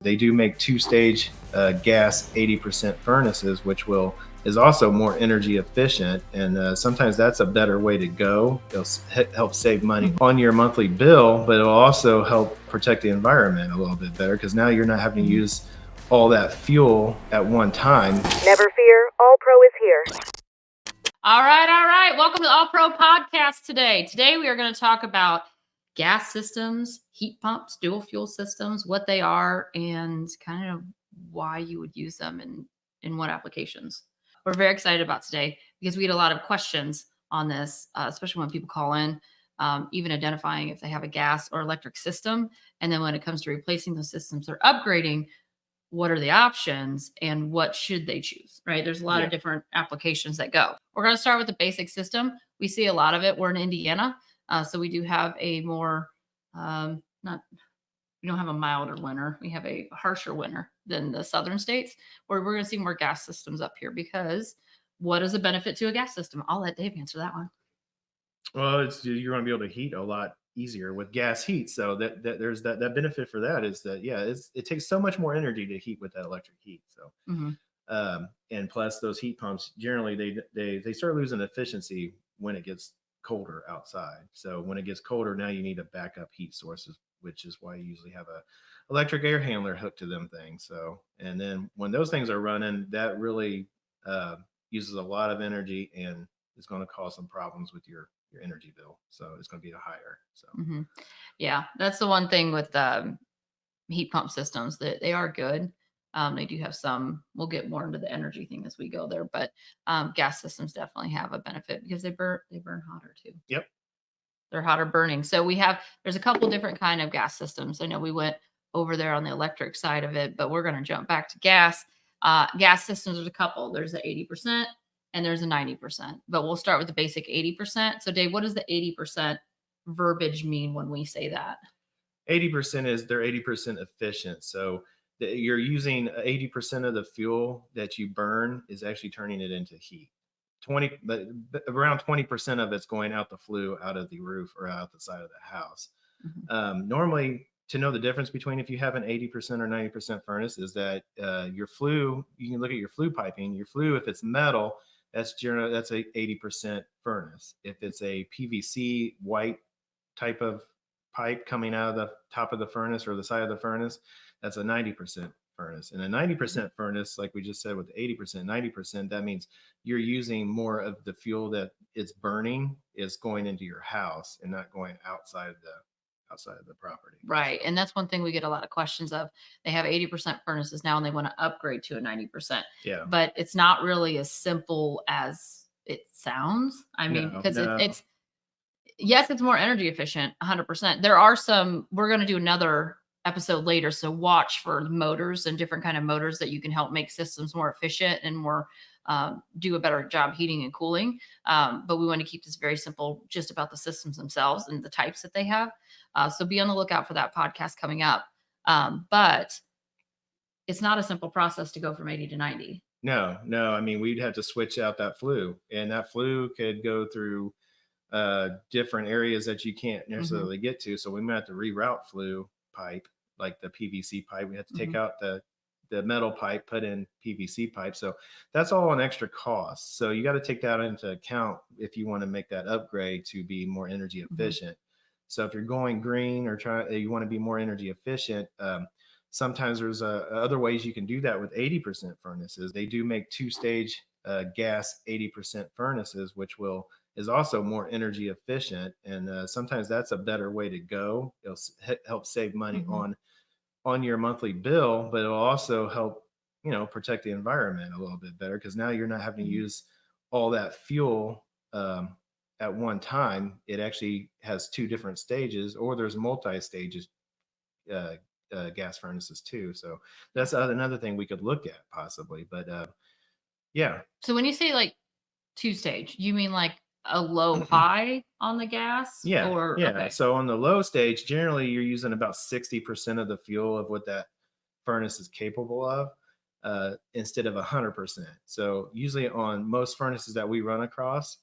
They do make two-stage gas 80% furnaces, which is also more energy efficient, and sometimes that's a better way to go. It'll help save money on your monthly bill, but it'll also help protect the environment a little bit better because now you're not having to use all that fuel at one time. Never fear, All Pro is here. All right. Welcome to the All Pro podcast today. Today we are going to talk about gas systems, heat pumps, dual fuel systems, what they are, and kind of why you would use them and in what applications. We're very excited about today because we get a lot of questions on this, especially when people call in, even identifying if they have a gas or electric system. And then when it comes to replacing those systems or upgrading, what are the options and what should they choose, right? There's a lot of different applications that go. We're going to start with the basic system. We see a lot of it. We're in Indiana. So we do have a more, we don't have a milder winter. We have a harsher winter than the southern states, where we're going to see more gas systems up here because what is the benefit to a gas system? I'll let Dave answer that one. Well, you're going to be able to heat a lot easier with gas heat. So that there's that benefit for that is that, it takes so much more energy to heat with that electric heat. So, and plus those heat pumps, generally they start losing efficiency when it gets colder outside. So when it gets colder, now you need a backup heat sources, which is why you usually have a electric air handler hooked to them things. So, and then when those things are running, that really uses a lot of energy and is going to cause some problems with your energy bill. So it's going to be higher. So yeah, that's the one thing with heat pump systems, that they are good. They do have some, we'll get more into the energy thing as we go there, but gas systems definitely have a benefit because they burn hotter too. Yep. They're hotter burning. So there's a couple different kind of gas systems. I know we went over there on the electric side of it, but we're going to jump back to gas. Gas systems, there's a couple. There's the 80% and there's a 90%, but we'll start with the basic 80%. So Dave, what does the 80% verbiage mean when we say that? 80% is they're 80% efficient. So you're using 80% of the fuel that you burn is actually turning it into heat. Around 20% of it's going out the flue, out of the roof, or out the side of the house. Normally, to know the difference between if you have an 80% or 90% furnace is that your flue, you can look at your flue piping. Your flue, if it's metal, that's a 80% furnace. If it's a PVC white type of pipe coming out of the top of the furnace or the side of the furnace, that's a 90% furnace. And a 90% furnace, like we just said with the 80%, 90%, that means you're using more of the fuel that it's burning is going into your house and not going outside of the property. Right. And that's one thing we get a lot of questions of. They have 80% furnaces now and they want to upgrade to a 90%. Yeah. But it's not really as simple as it sounds. I mean, because it's yes, it's more energy efficient, 100%. There are some, we're going to do another episode later, so watch for motors and different kind of motors that you can help make systems more efficient and more do a better job heating and cooling. But we want to keep this very simple, just about the systems themselves and the types that they have. So be on the lookout for that podcast coming up. But it's not a simple process to go from 80 to 90. No. I mean, we'd have to switch out that flue, and that flue could go through different areas that you can't necessarily get to. So we might have to reroute flue pipe, like the PVC pipe. We have to take out the metal pipe, put in PVC pipe. So that's all an extra cost. So you got to take that into account if you want to make that upgrade to be more energy efficient. So if you're going green or you want to be more energy efficient, sometimes there's other ways you can do that with 80% furnaces. They do make two-stage gas 80% furnaces, which is also more energy efficient. And sometimes that's a better way to go. It'll help save money on your monthly bill, but it'll also help, protect the environment a little bit better because now you're not having to use all that fuel at one time. It actually has two different stages, or there's multi-stages gas furnaces too. So that's another thing we could look at possibly, but yeah. So when you say like two-stage, you mean like a low high on the gas? Yeah. Okay. So on the low stage, generally you're using about 60% of the fuel of what that furnace is capable of, instead of 100%. So usually on most furnaces that we run across,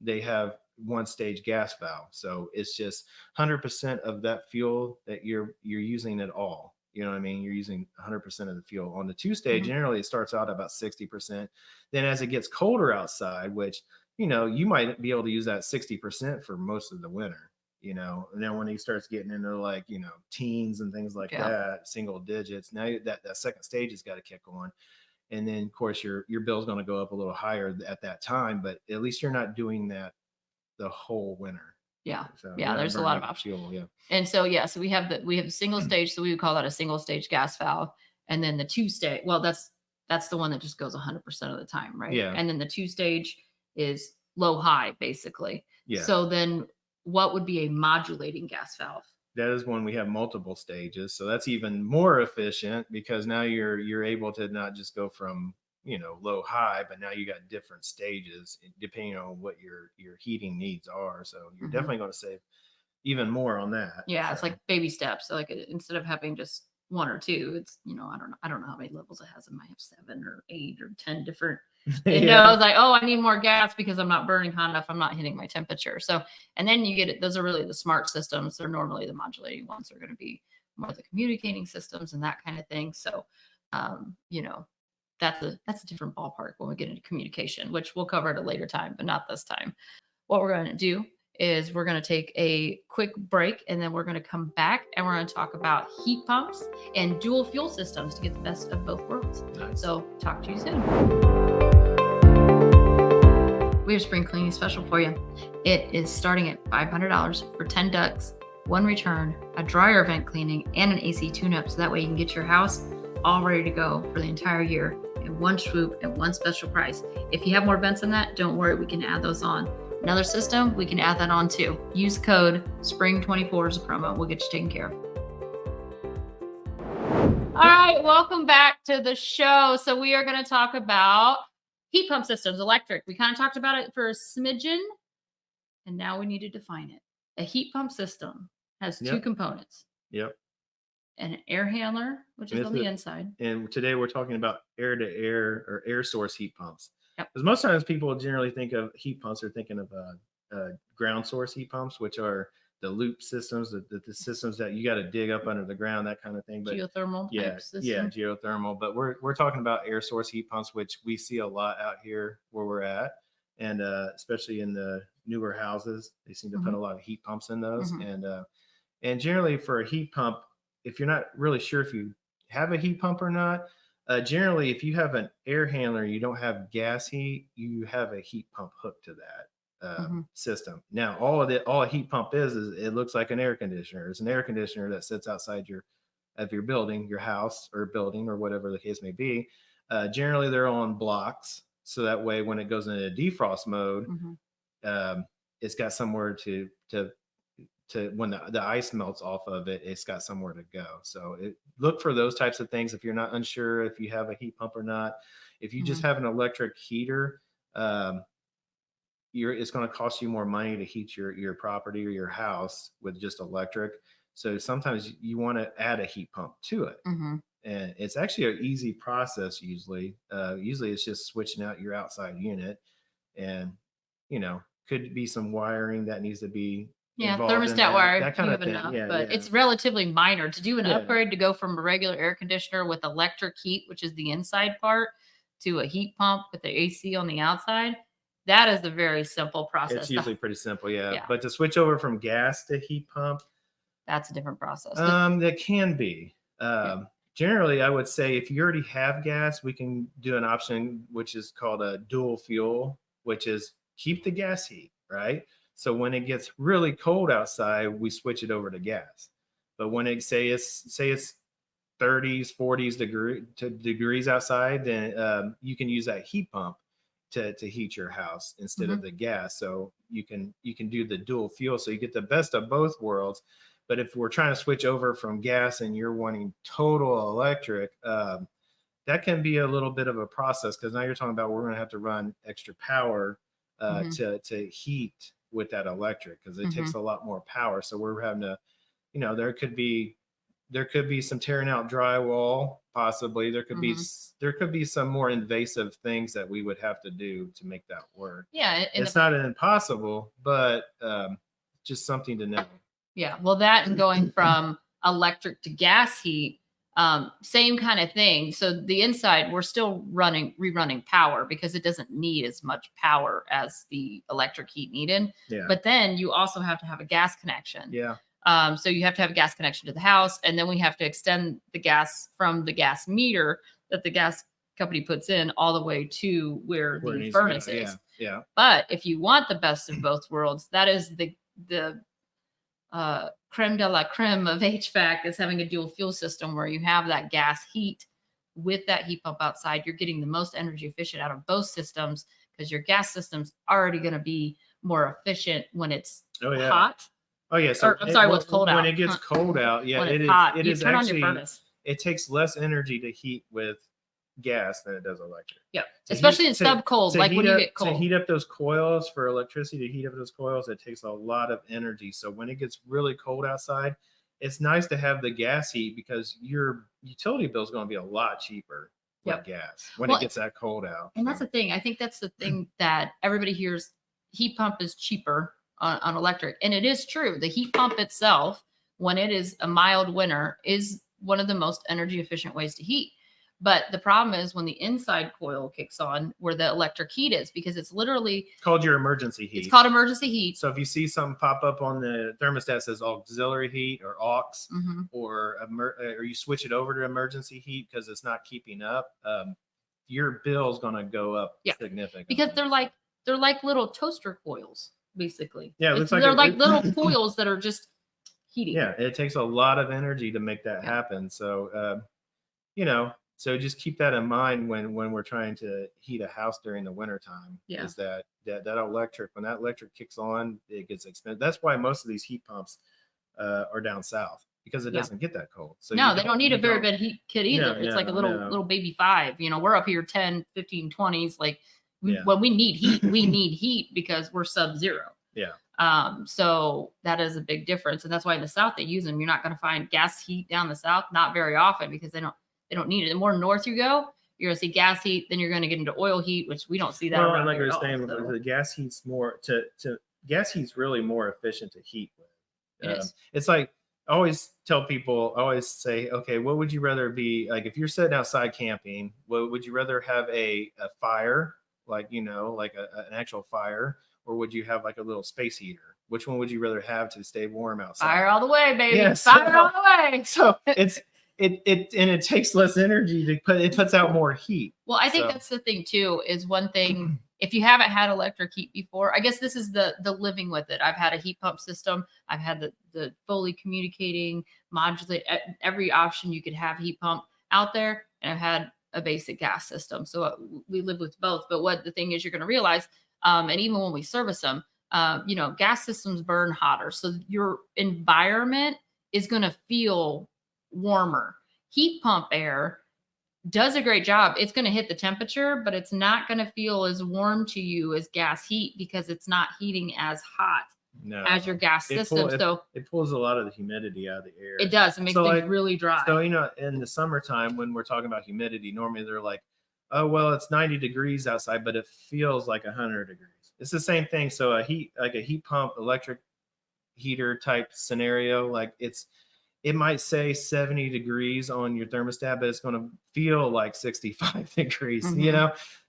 they have one stage gas valve. So it's just 100% of that fuel that you're using at all. You know what I mean? You're using 100% of the fuel. On the 2-stage, generally it starts out about 60%. Then as it gets colder outside, which, you might be able to use that 60% for most of the winter, and then when he starts getting into like, teens and things like that, single digits, now that second stage has got to kick on. And then of course your bill's going to go up a little higher at that time, but at least you're not doing that the whole winter. Yeah. So Yeah. There's a lot of options. Fuel, yeah. And so, so we have the single stage. So we would call that a single stage gas valve. And then the 2-stage, well, that's the one that just goes 100% of the time. Right. Yeah. And then the 2-stage is low high basically. Yeah. So then what would be a modulating gas valve? That is when we have multiple stages. So that's even more efficient because now you're able to not just go from, low high, but now you got different stages depending on what your heating needs are. So you're definitely going to save even more on that. Yeah. So. It's like baby steps. So like instead of having just 1 or 2, it's, I don't know how many levels it has. It might have 7 or 8 or 10 different, I was like, oh, I need more gas because I'm not burning hot enough. I'm not hitting my temperature. So, and then you get it. Those are really the smart systems. They're normally the modulating ones. They're going to be more the communicating systems and that kind of thing. So, that's a different ballpark when we get into communication, which we'll cover at a later time, but not this time. What we're going to do is we're going to take a quick break and then we're going to come back and we're going to talk about heat pumps and dual fuel systems to get the best of both worlds. Nice. So talk to you soon. We have spring cleaning special for you. It is starting at $500 for 10 ducts, 1 return, a dryer vent cleaning, and an AC tune-up. So that way you can get your house all ready to go for the entire year in one swoop at one special price. If you have more vents than that, don't worry, we can add those on. Another system, we can add that on too. Use code SPRING24 as a promo. We'll get you taken care of. All right, welcome back to the show. So we are going to talk about heat pump systems, electric. We kind of talked about it for a smidgen, and now we need to define it. A heat pump system has 2 components. Yep. An air handler, which is on the inside. And today we're talking about air-to-air or air source heat pumps. Yep. Because most times people generally think of heat pumps, they're thinking of ground source heat pumps, which are the loop systems, the systems that you got to dig up under the ground, that kind of thing. But geothermal type system. Yeah, geothermal. But we're talking about air source heat pumps, which we see a lot out here where we're at, and especially in the newer houses, they seem to put a lot of heat pumps in those. And generally for a heat pump, if you're not really sure if you have a heat pump or not, generally if you have an air handler, you don't have gas heat, you have a heat pump hooked to that system. Now, all a heat pump is it looks like an air conditioner. It's an air conditioner that sits outside of your building, your house or building or whatever the case may be. Generally, they're on blocks, so that way when it goes into defrost mode, it's got somewhere to when the ice melts off of it, it's got somewhere to go. So look for those types of things if you're not unsure if you have a heat pump or not. If you just have an electric heater, it's going to cost you more money to heat your property or your house with just electric. So sometimes you want to add a heat pump to it. And it's actually an easy process usually. Usually it's just switching out your outside unit, and could be some wiring that needs to be thermostat wire, that kind of thing. Enough, but it's relatively minor to do an upgrade to go from a regular air conditioner with electric heat, which is the inside part, to a heat pump with the AC on the outside. That is a very simple process. It's usually pretty simple, but to switch over from gas to heat pump, that's a different process. That can be. Generally, I would say if you already have gas, we can do an option which is called a dual fuel, which is keep the gas heat, right? So when it gets really cold outside, we switch it over to gas. But when it's 30s, 40s degrees outside, then you can use that heat pump to heat your house instead of the gas. So you can do the dual fuel, so you get the best of both worlds. But if we're trying to switch over from gas and you're wanting total electric, that can be a little bit of a process, because now you're talking about we're going to have to run extra power to heat with that electric, because it takes a lot more power. So we're having to, there could be some tearing out drywall, possibly. There could be some more invasive things that we would have to do to make that work. Yeah, it's not impossible, but just something to know. Yeah, well, that and going from electric to gas heat, Same kind of thing. So the inside, we're still rerunning power because it doesn't need as much power as the electric heat needed. Yeah. But then you also have to have a gas connection. Yeah. So you have to have a gas connection to the house, and then we have to extend the gas from the gas meter that the gas company puts in all the way to where it the needs to go. furnace is. Yeah. But if you want the best of both worlds, that is the creme de la creme of HVAC, is having a dual fuel system where you have that gas heat with that heat pump outside. You're getting the most energy efficient out of both systems because your gas system's already going to be more efficient when it's hot. Oh yeah. So I'm sorry, what's cold out? When it gets cold out, yeah, when it it's is. hot, It you is turn actually. on your furnace. It takes less energy to heat with gas than it does electric. Yeah, especially in sub cold, like when you get cold. To heat up those coils for electricity, to heat up those coils, it takes a lot of energy. So when it gets really cold outside, it's nice to have the gas heat because your utility bill is going to be a lot cheaper with gas when it gets that cold out. And that's the thing. I think that's the thing that everybody hears: heat pump is cheaper on electric, and it is true. The heat pump itself, when it is a mild winter, is one of the most energy efficient ways to heat. But the problem is when the inside coil kicks on where the electric heat is, because it's literally called your emergency heat. It's called emergency heat. So if you see something pop up on the thermostat that says auxiliary heat or aux, or you switch it over to emergency heat because it's not keeping up, your bill is going to go up significantly. Because they're like little toaster coils, basically. Yeah, it looks they're like little coils that are just heating. Yeah, it takes a lot of energy to make that happen. So, so just keep that in mind when we're trying to heat a house during the wintertime. Yeah. Is that electric, when that electric kicks on, it gets expensive. That's why most of these heat pumps are down south, because it doesn't get that cold. So no, they don't need a very big heat kit either. It's like a little baby 5. We're up here 10, 15, 20s. Like when we need heat, we need heat because we're sub-zero. Yeah. So that is a big difference. And that's why in the South they use them. You're not going to find gas heat down the South, not very often, because they don't need it. The more north you go, you're going to see gas heat. Then you're going to get into oil heat, which we don't see that. Well, around and like I here was at saying, all, so. the gas heat's more gas heat's really more efficient to heat with. It is. It's like I always tell people, I always say, okay, what would you rather be like if you're sitting outside camping? What would you rather have a fire, like an actual fire, or would you have like a little space heater? Which one would you rather have to stay warm outside? Fire all the way, baby. Yes. Fire all the way. So it takes less energy to it puts out more heat. Well, I think that's the thing too, is one thing, if you haven't had electric heat before, I guess this is the living with it. I've had a heat pump system. I've had the fully communicating, modulate, every option you could have heat pump out there. And I've had a basic gas system. So we live with both. But what the thing is, you're going to realize, and even when we service them, gas systems burn hotter. So your environment is going to feel warmer. Heat pump air does a great job. It's going to hit the temperature, but it's not going to feel as warm to you as gas heat because it's not heating as hot as your gas system. So it pulls a lot of the humidity out of the air. It does. It makes things really dry. So, in the summertime, when we're talking about humidity, normally they're like, oh, well, it's 90 degrees outside, but it feels like 100 degrees. It's the same thing. So a heat pump, electric heater type scenario, like it might say 70 degrees on your thermostat, but it's going to feel like 65 degrees,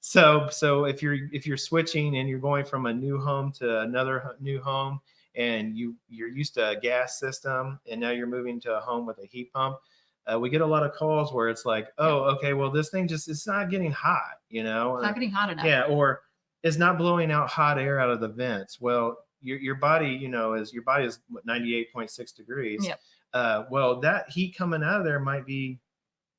So if you're switching and you're going from a new home to another new home, and you're used to a gas system, and now you're moving to a home with a heat pump, we get a lot of calls where it's like, oh, okay, well, this thing it's not getting hot, It's not getting hot enough. Yeah, or it's not blowing out hot air out of the vents. Well, your body, is 98.6 degrees. Yep. Well, that heat coming out of there might be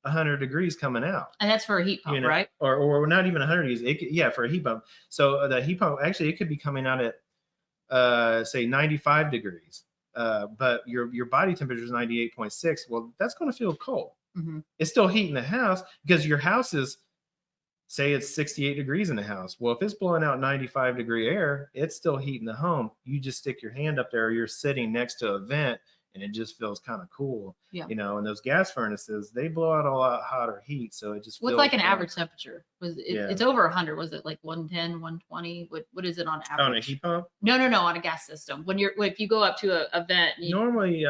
100 degrees coming out. And that's for a heat pump, right? Or not even 100 degrees. For a heat pump. So the heat pump, actually, it could be coming out at, say, 95 degrees. But your body temperature is 98.6. Well, that's going to feel cold. Mm-hmm. It's still heating the house because your house is, say it's 68 degrees in the house. Well, if it's blowing out 95 degree air, it's still heating the home. You just stick your hand up there, or you're sitting next to a vent, and it just feels kind of cool. Yeah. And those gas furnaces, they blow out a lot hotter heat. So it just what's like an average temperature? It's over 100. Was it like 110, 120? What is it on average? On a heat pump? No, on a gas system. If you go up to a vent. Normally,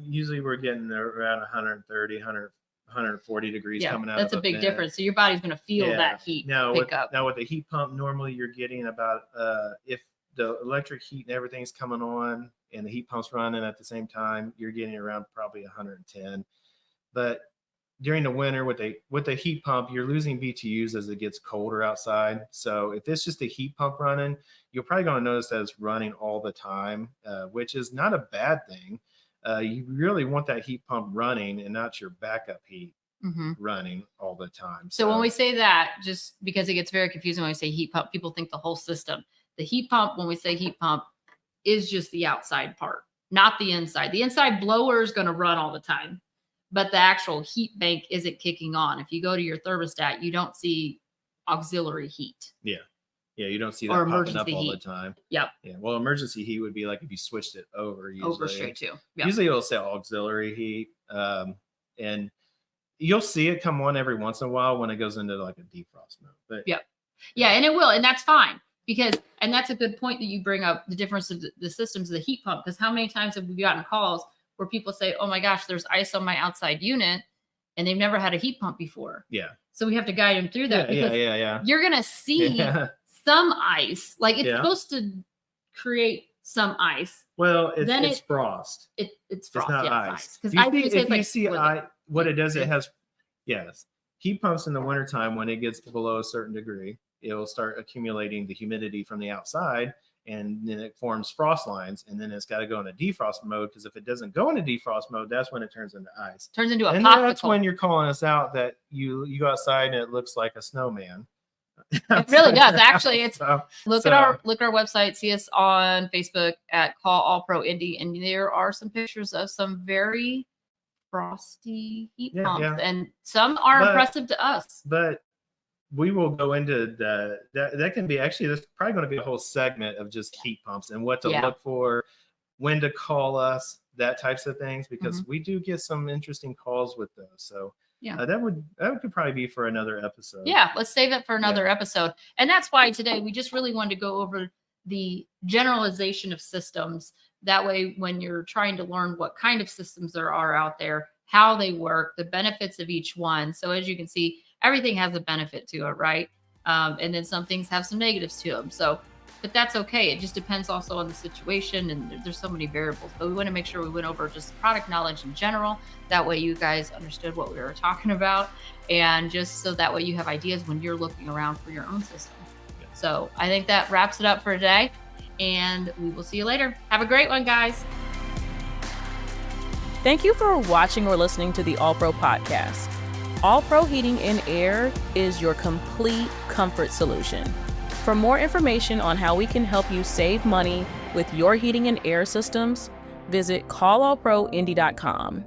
usually we're getting around 130, 140 degrees coming out. That's of a big vent. difference. So your body's going to feel that heat pick up. Now with the heat pump, normally you're getting about if the electric heat and everything's coming on and the heat pump's running at the same time, you're getting around probably 110. But during the winter with the heat pump, you're losing BTUs as it gets colder outside. So if it's just a heat pump running, you're probably going to notice that it's running all the time, which is not a bad thing. You really want that heat pump running and not your backup heat running all the time. So when we say that, just because it gets very confusing when we say heat pump, people think the whole system. The heat pump, when we say heat pump, is just the outside part, not the inside. The inside blower is going to run all the time, but the actual heat bank isn't kicking on. If you go to your thermostat, you don't see auxiliary heat. Yeah, you don't see that or popping up emergency all heat. the time. Yep. Yeah. Well, emergency heat would be like if you switched it over. Usually. Over straight to. Yep. Usually it'll say auxiliary heat, and you'll see it come on every once in a while when it goes into like a defrost mode. But yeah, and it will, and that's fine because, and that's a good point that you bring up, the difference of the systems of the heat pump. Because how many times have we gotten calls where people say, "Oh my gosh, there's ice on my outside unit," and they've never had a heat pump before. Yeah. So we have to guide them through that. Yeah. You're gonna see some ice, like it's supposed to create some ice. Well, it's frost. It's frost. It's not ice. Because if you see ice, what it does, it has heat pumps in the wintertime when it gets below a certain degree, it'll start accumulating the humidity from the outside, and then it forms frost lines, and then it's got to go into defrost mode, because if it doesn't go into defrost mode, that's when it turns into ice. Turns into a and popsicle. That's when you're calling us out that you go outside and it looks like a snowman. It really does. Actually, it's look at our website, see us on Facebook at Call All Pro Indy, and there are some pictures of some very frosty heat pumps, and some are impressive to us. But we will go into that can be actually, there's probably going to be a whole segment of just heat pumps and what to look for, when to call us, that types of things, because we do get some interesting calls with those. So that could probably be for another episode. Yeah, let's save it for another episode. And that's why today we just really wanted to go over the generalization of systems. That way, when you're trying to learn what kind of systems there are out there, how they work, the benefits of each one. So as you can see, everything has a benefit to it, right? And then some things have some negatives to them. So, but that's okay. It just depends also on the situation, and there's so many variables. But we want to make sure we went over just product knowledge in general. That way you guys understood what we were talking about, and just so that way you have ideas when you're looking around for your own system. Yeah. So I think that wraps it up for today, and we will see you later. Have a great one, guys. Thank you for watching or listening to the All Pro Podcast. All Pro Heating and Air is your complete comfort solution. For more information on how we can help you save money with your heating and air systems, visit callallproindy.com.